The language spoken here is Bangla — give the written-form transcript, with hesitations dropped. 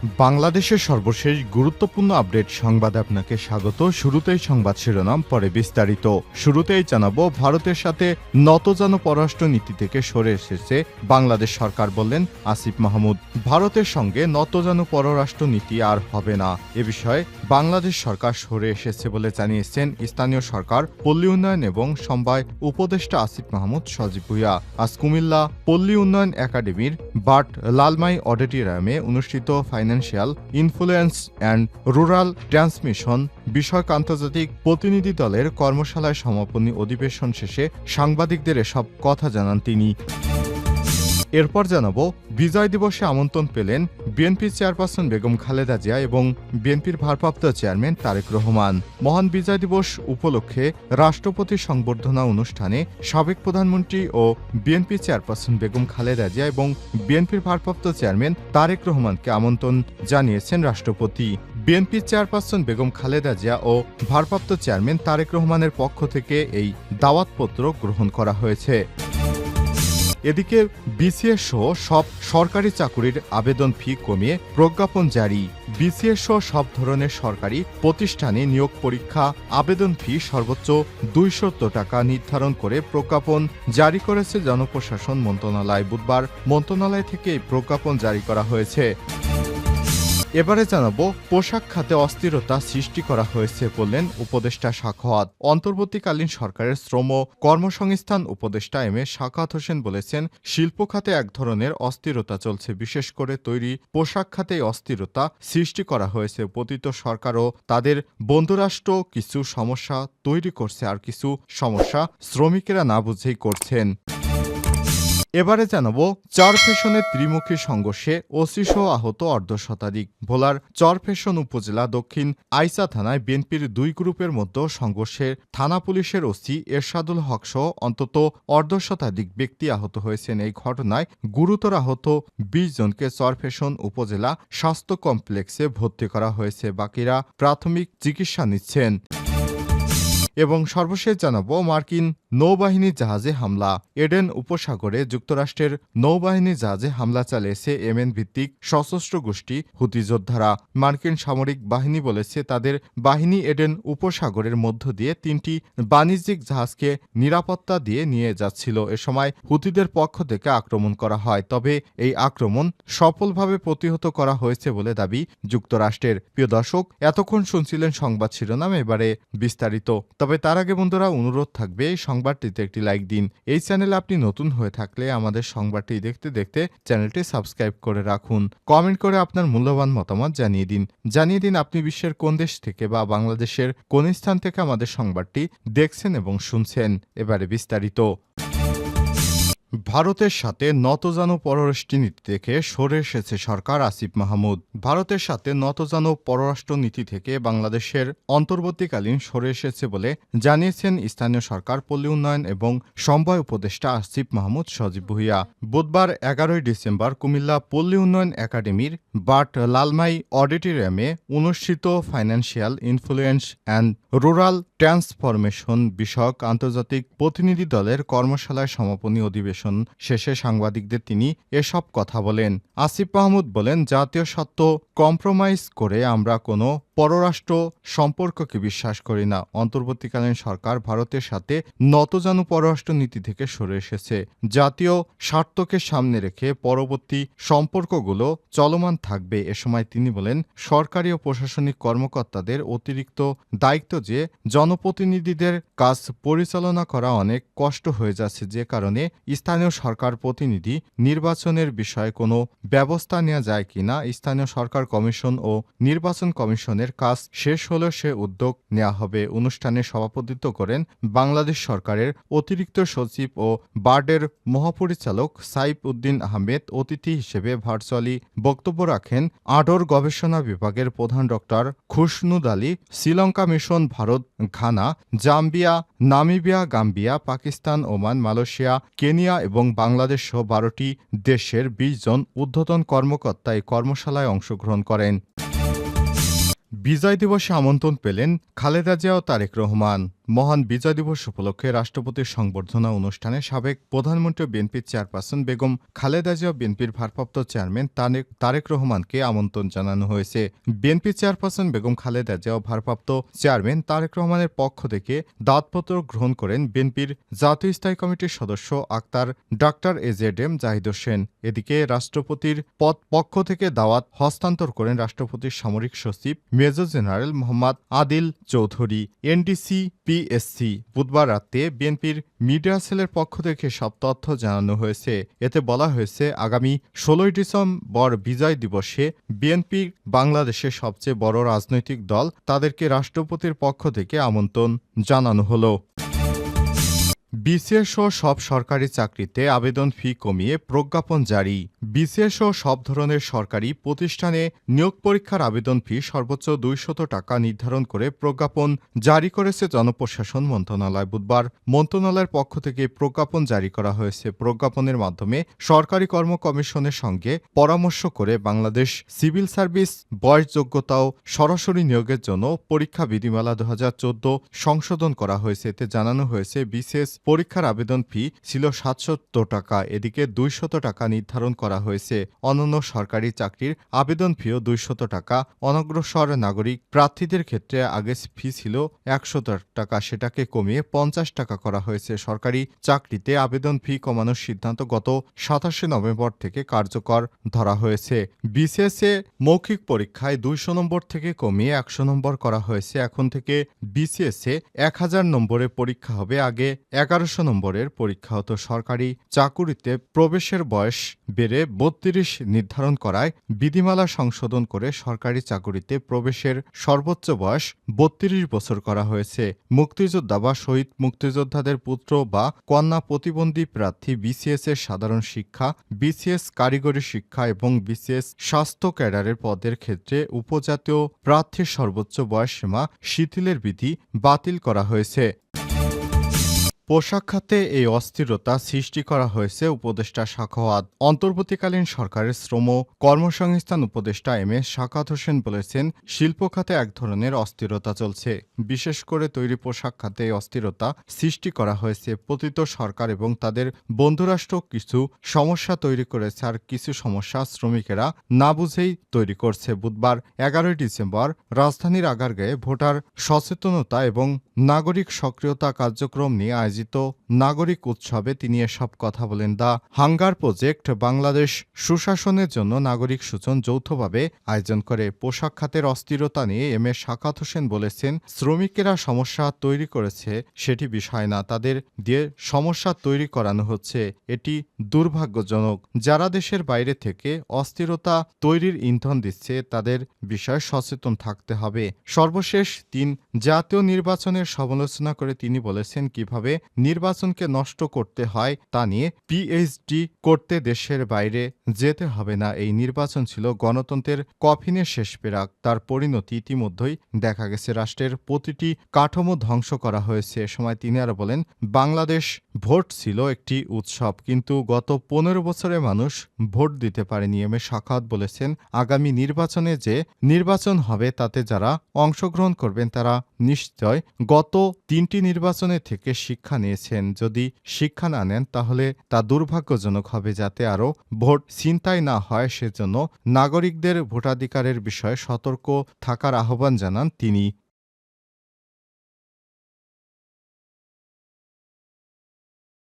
বাংলাদেশের সর্বশেষ গুরুত্বপূর্ণ আপডেট সংবাদে আপনাকে স্বাগত। শুরুতেই সংবাদ শিরোনাম, পরে বিস্তারিত। শুরুতেই জানাবো, ভারতের সাথে নতজানু পররাষ্ট্র নীতি থেকে সরে এসেছে বাংলাদেশ সরকার, বললেন আসিফ মাহমুদ। ভারতের সঙ্গে নতজানু পররাষ্ট্র নীতি আর হবে না, এ বিষয়ে বাংলাদেশ সরকার সরে এসেছে বলে জানিয়েছেন স্থানীয় সরকার, পল্লী উন্নয়ন এবং সমবায় উপদেষ্টা আসিফ মাহমুদ সজীব ভুঁইয়া। আজ কুমিল্লা পল্লী উন্নয়ন একাডেমির বাট লালমাই অডিটোরিয়ামে অনুষ্ঠিত financial influence and rural transmission বিষয়ক আন্তর্জাতিক প্রতিনিধি দলের কর্মশালায় সমাপনী অধিবেশন শেষে সাংবাদিকদের এসব কথা জানান তিনি। এরপর জানাবো, বিজয় দিবসে আমন্ত্রণ পেলেন বিএনপি চেয়ারপারসন বেগম খালেদা জিয়া এবং বিএনপির ভারপ্রাপ্ত চেয়ারম্যান তারেক রহমান। মহান বিজয় দিবস উপলক্ষে রাষ্ট্রপতির সংবর্ধনা অনুষ্ঠানে সাবেক প্রধানমন্ত্রী ও বিএনপি চেয়ারপারসন বেগম খালেদা জিয়া এবং বিএনপির ভারপ্রাপ্ত চেয়ারম্যান তারেক রহমানকে আমন্ত্রণ জানিয়েছেন রাষ্ট্রপতি। বিএনপি চেয়ারপারসন বেগম খালেদা জিয়া ও ভারপ্রাপ্ত চেয়ারম্যান তারেক রহমানের পক্ষ থেকে এই দাওয়াতপত্র গ্রহণ করা হয়েছে। এদিকে বিসিএস সহ সব সরকারি চাকুরির আবেদন ফি কমিয়ে প্রজ্ঞাপন জারি। বিসিএস সহ সব ধরনের সরকারি প্রতিষ্ঠানে নিয়োগ পরীক্ষা আবেদন ফি সর্বোচ্চ 200 টাকা নির্ধারণ করে প্রজ্ঞাপন জারি করেছে জনপ্রশাসন মন্ত্রণালয়। বুধবার মন্ত্রণালয় থেকে এই প্রজ্ঞাপন জারি করা হয়েছে। এবারে জানাবো, পোশাক খাতে অস্থিরতা সৃষ্টি করা হয়েছে বললেন উপদেষ্টা সাখাওয়াত। অন্তর্বর্তীকালীন সরকারের শ্রম কর্মসংস্থান উপদেষ্টা এম এ সাখাওয়াত হোসেন বলেছেন, শিল্প খাতে এক ধরনের অস্থিরতা চলছে, বিশেষ করে তৈরি পোশাক খাতে অস্থিরতা সৃষ্টি করা হয়েছে। পতিত সরকারও তাদের বন্ধুরাষ্ট্র কিছু সমস্যা তৈরি করছে, আর কিছু সমস্যা শ্রমিকেরা না বুঝেই করছেন। এবারে জানাবো, চরফ্যাশনের ত্রিমুখী সংঘর্ষে ওসিসহ আহত অর্ধশতাধিক। ভোলার চরফ্যাশন উপজেলা দক্ষিণ আইসা থানায় বিএনপির দুই গ্রুপের মধ্যে সংঘর্ষে থানা পুলিশের ওসি এরশাদুল হক সহ অন্তত অর্ধশতাধিক ব্যক্তি আহত হয়েছেন। এই ঘটনায় গুরুতর আহত 20 জনকে চরফ্যাশন উপজেলা স্বাস্থ্য কমপ্লেক্সে ভর্তি করা হয়েছে, বাকিরা প্রাথমিক চিকিৎসা নিচ্ছেন। এবং সর্বশেষ জানাবো, মার্কিন নৌবাহিনী জাহাজে হামলা। এডেন উপসাগরে যুক্তরাষ্ট্রের নৌবাহিনী জাহাজে হামলা চালিয়েছে ইয়েমেন ভিত্তিক সশস্ত্র গোষ্ঠী হুতি যোদ্ধারা। মার্কিন সামরিক বাহিনী বলেছে, তাদের বাহিনী এডেন উপসাগরের মধ্য দিয়ে 3টি বাণিজ্যিক জাহাজকে নিরাপত্তা দিয়ে নিয়ে যাচ্ছিল। এ সময় হুতিদের পক্ষ থেকে আক্রমণ করা হয়, তবে এই আক্রমণ সফলভাবে প্রতিহত করা হয়েছে বলে দাবি যুক্তরাষ্ট্রের। প্রিয় দর্শক, এতক্ষণ শুনছিলেন সংবাদ শিরোনাম, এবারে বিস্তারিত। তবে তার আগে বন্ধুরা, অনুরোধ থাকবে সংবাদটিতে একটি লাইক দিন। এই চ্যানেলে আপনি নতুন হয়ে থাকলে আমাদের সংবাদটি দেখতে দেখতে চ্যানেলটি সাবস্ক্রাইব করে রাখুন। কমেন্ট করে আপনার মূল্যবান মতামত জানিয়ে দিন আপনি বিশ্বের কোন দেশ থেকে বা বাংলাদেশের কোন স্থান থেকে আমাদের সংবাদটি দেখছেন এবং শুনছেন। এবারে বিস্তারিত। ভারতের সাথে নতজানু পররাষ্ট্র নীতি থেকে সরে এসেছে সরকার, আসিফ মাহমুদ। ভারতের সাথে নতজানু পররাষ্ট্র নীতি থেকে বাংলাদেশের অন্তর্বর্তীকালীন সরে এসেছে বলে জানিয়েছেন স্থানীয় সরকার, পল্লী উন্নয়ন এবং সমবায় উপদেষ্টা আসিফ মাহমুদ সজীব ভুঁইয়া। বুধবার 11 ডিসেম্বর কুমিল্লা পল্লী উন্নয়ন একাডেমির বাট লালমাই অডিটোরিয়ামে অনুষ্ঠিত financial influence and rural transformation বিষয়ক আন্তর্জাতিক প্রতিনিধি দলের কর্মশালায় সমাপনী অধিবেশন শেষে সাংবাদিকদের তিনি এসব কথা বলেন। আসিফ মাহমুদ বলেন, জাতীয় স্বার্থ কম্প্রোমাইজ করে আমরা কোনো পররাষ্ট্র সম্পর্ককে বিশ্বাস করি না। অন্তর্বর্তীকালীন সরকার ভারতের সাথে নতজানু পররাষ্ট্র নীতি থেকে সরে এসেছে। জাতীয় স্বার্থকে সামনে রেখে পরবর্তী সম্পর্কগুলো চলমান থাকবে। এ সময় তিনি বলেন, সরকারি ও প্রশাসনিক কর্মকর্তাদের অতিরিক্ত দায়িত্ব যে জনপ্রতিনিধিদের কাজ পরিচালনা করা অনেক কষ্ট হয়ে যাচ্ছে, যে কারণে স্থানীয় সরকার প্রতিনিধি নির্বাচনের বিষয়ে কোনো ব্যবস্থা নেওয়া যায় কিনা স্থানীয় সরকার কমিশন ও নির্বাচন কমিশনের কাজ শেষ হলে সে উদ্যোগ নেওয়া হবে। অনুষ্ঠানে সভাপতিত্ব করেন বাংলাদেশ সরকারের অতিরিক্ত সচিব ও বার্ডের মহাপরিচালক সাইফ উদ্দিন আহমেদ। অতিথি হিসেবে ভার্চুয়ালি বক্তব্য রাখেন আডর গবেষণা বিভাগের প্রধান doctor Khushnud Ali. Sri Lanka mission, Bharat, Ghana, Zambia, Namibia, Gambia, Pakistan, Oman, Malaysia, Kenya এবং বাংলাদেশ সহ 12টি দেশের 20 জন ঊর্ধ্বতন কর্মকর্তা এই কর্মশালায় অংশগ্রহণ করেন। বিজয় দিবসে আমন্ত্রণ পেলেন খালেদা জিয়া ও তারেক রহমান। মহান বিজয় দিবস উপলক্ষে রাষ্ট্রপতির সংবর্ধনা অনুষ্ঠানে সাবেক প্রধানমন্ত্রী বিএনপির চেয়ারপারসন বেগম খালেদা জিয়া বিএনপির ভারপ্রাপ্ত চেয়ারম্যান তারেক রহমানকে আমন্ত্রণ জানানো হয়েছে। বিএনপি চেয়ারপারসন বেগম খালেদা জিয়া ও ভারপ্রাপ্ত চেয়ারম্যান তারেক রহমানের পক্ষ থেকে দাওয়াতপত্র গ্রহণ করেন বিএনপির জাতীয় স্থায়ী কমিটির সদস্য ডাক্তার এজেডএম জাহিদ হোসেন। এদিকে রাষ্ট্রপতির পক্ষ থেকে দাওয়াত হস্তান্তর করেন রাষ্ট্রপতির সামরিক সচিব major general Mohammad Adil Chowdhury. NDC PSC বুধবার রাতে বিএনপির মিডিয়া সেলের পক্ষ থেকে সব তথ্য জানানো হয়েছে। এতে বলা হয়েছে, আগামী ১৬ ডিসেম্বর বিজয় দিবসে বিএনপি বাংলাদেশের সবচেয়ে বড় রাজনৈতিক দল, তাদেরকে রাষ্ট্রপতির পক্ষ থেকে আমন্ত্রণ জানানো হলো। বিসিএস সহ সব সরকারি চাকরিতে আবেদন ফি কমিয়ে প্রজ্ঞাপন জারি। বিসিএস সহ সব ধরনের সরকারি প্রতিষ্ঠানে নিয়োগ পরীক্ষার আবেদন ফি সর্বোচ্চ ২০০ টাকা নির্ধারণ করে প্রজ্ঞাপন জারি করেছে জনপ্রশাসন মন্ত্রণালয়। বুধবার মন্ত্রণালয়ের পক্ষ থেকে প্রজ্ঞাপন জারি করা হয়েছে। প্রজ্ঞাপনের মাধ্যমে সরকারি কর্ম কমিশনের সঙ্গে পরামর্শ করে বাংলাদেশ সিভিল সার্ভিস বয়স যোগ্যতা ও সরাসরি নিয়োগের জন্য পরীক্ষা বিধিমালা ২০১৪ সংশোধন করা হয়েছে। এতে জানানো হয়েছে, বিসিএস পরীক্ষার আবেদন ফি ছিল ৭০০ টাকা, এদিকে ২০০ টাকা নির্ধারণ করা হয়েছে। অন্যান্য সরকারি চাকরির আবেদন ফিও ২০০ টাকা। অনগ্রসর নাগরিক প্রার্থীদের ক্ষেত্রে আগে ফি ছিল ১০০ টাকা, সেটাকে কমিয়ে ৫০ টাকা করা হয়েছে। সরকারি চাকরিতে আবেদন ফি কমানোর সিদ্ধান্ত গত ২৭ নভেম্বর থেকে কার্যকর ধরা হয়েছে। বিসিএসে মৌখিক পরীক্ষায় ২০০ নম্বর থেকে কমিয়ে ১০০ নম্বর করা হয়েছে। এখন থেকে বিসিএসে ১০০০ নম্বরের পরীক্ষা হবে, আগে ১১০০ নম্বরের পরীক্ষা হতো। সরকারি চাকুরিতে প্রবেশের বয়স বেড়ে ৩২ নির্ধারণ করায় বিধিমালা সংশোধন করে সরকারি চাকুরিতে প্রবেশের সর্বোচ্চ বয়স ৩২ বছর করা হয়েছে। মুক্তিযোদ্ধা বা শহীদ মুক্তিযোদ্ধাদের পুত্র বা কন্যা প্রতিবন্ধী প্রার্থী, বিসিএস এর সাধারণ শিক্ষা, বিসিএস কারিগরি শিক্ষা এবং বিসিএস স্বাস্থ্য ক্যাডারের পদের ক্ষেত্রে উপজাতীয় প্রার্থীর সর্বোচ্চ বয়সসীমা শিথিলের বিধি বাতিল করা হয়েছে। পোশাক খাতে এই অস্থিরতা সৃষ্টি করা হয়েছে উপদেষ্টা সাখাওয়াত। অন্তর্বর্তীকালীন সরকারের শ্রম কর্মসংস্থান উপদেষ্টা এম.এ. সাখাওয়াত হোসেন বলেছেন, শিল্প খাতে এক ধরনের অস্থিরতা চলছে। বিশেষ করে তৈরি পোশাক খাতে এই অস্থিরতা সৃষ্টি করা হয়েছে। পতিত সরকার এবং তাদের বন্ধুরাষ্ট্র কিছু সমস্যা তৈরি করেছে, আর কিছু সমস্যা শ্রমিকেরা না বুঝেই তৈরি করছে। বুধবার ১১ ডিসেম্বর রাজধানীর আগারগাঁয়ে ভোটার সচেতনতা এবং নাগরিক সক্রিয়তা কার্যক্রম নিয়ে আয়োজিত নাগরিক উৎসবে তিনি এসব কথা বলেন। দ্য হাঙ্গার প্রজেক্ট বাংলাদেশ সুশাসনের জন্য নাগরিক সূচন যৌথভাবে আয়োজন করে। পোশাক খাতের অস্থিরতা নিয়ে এম.এ. সাখাওয়াত হোসেন বলেছেন, শ্রমিকেরা সমস্যা তৈরি করেছে সেটি বিষয় না, তাদের দিয়ে সমস্যা তৈরি করানো হচ্ছে, এটি দুর্ভাগ্যজনক। যারা দেশের বাইরে থেকে অস্থিরতা তৈরির ইন্ধন দিচ্ছে তাদের বিষয়ে সচেতন থাকতে হবে। সর্বশেষ জাতীয় নির্বাচনের সমালোচনা করে তিনি বলেছেন, কিভাবে নির্বাচনকে নষ্ট করতে হয় তা নিয়ে পিএইচডি করতে দেশের বাইরে যেতে হবে না। এই নির্বাচন ছিল গণতন্ত্রের কফিনের শেষ পেরাক, তার পরিণতি ইতিমধ্যেই দেখা গেছে। রাষ্ট্রের প্রতিটি কাঠামো ধ্বংস করা হয়েছে। এ সময় তিনি আরো বলেন, বাংলাদেশ ভোট ছিল একটি উৎসব, কিন্তু গত ১৫ বছরে মানুষ ভোট দিতে পারেনি। এম.এ. সাখাওয়াত বলেছেন, আগামী নির্বাচনে যে নির্বাচন হবে তাতে যারা অংশগ্রহণ করবেন তারা নিশ্চয় গত ৩টি নির্বাচনে থেকে শিক্ষা নিয়েছেন। যদি শিক্ষা না নেন তাহলে তা দুর্ভাগ্যজনক হবে। যাতে আরও ভোট ছিনতাই না হয় সেজন্য নাগরিকদের ভোটাধিকারের বিষয়ে সতর্ক থাকার আহ্বান জানান তিনি।